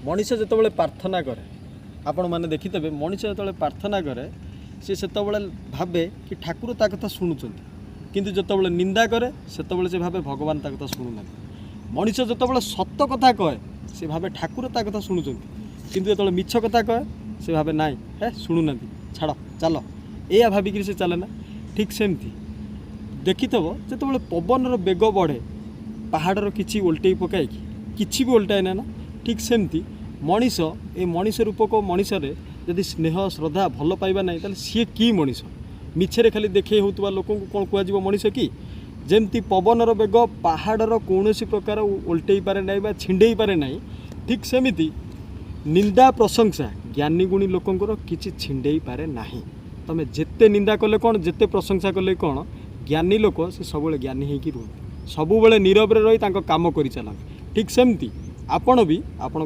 मनीष जितेबाला प्रार्थना करे आपण मैंने देखिथे मनीष जो प्रार्थना करे सी से भावे कि ठाकुर ता कथा शुणुंट किंतु जितेबाला निंदा करे से भावे भगवान ता कथा शुणुना। मनीष जितेबाला सत कथा कहे से भावे ठाकुर ता कथा शुणुंट किंतु जो मिछ कथा कहे से भावे नाई है शुणुना छाड़ चल या भाविक से चले ना। ठीक सेमती देखिथब जितेबाला पवन बेग बढ़े पहाड़र किसी उल्टे पकाए कि भी उल्टाए ना ठीक सेमती मनीष ए मनीष रूपक मनीष यदि स्नेह श्रद्धा भल पाइबा ना ताले सी कि मनीष मिछरे खाली देखे होता लोक कौन कह मनीष कि जमती पवनर बेग पहाड़र कौन प्रकार उल्टे पारे ना बा छिंडे पारे ना ठीक सेमती निंदा प्रशंसा ज्ञानी गुणी लोकंर किसी छिंडे पारे ना। तुम जिते निंदा कले कौन जिते प्रशंसा कले कौन ज्ञानी लोक से सब ज्ञानी होगी रुहति सब नीरव रही काम कर चलाते। ठीक सेमती आपण भी आपण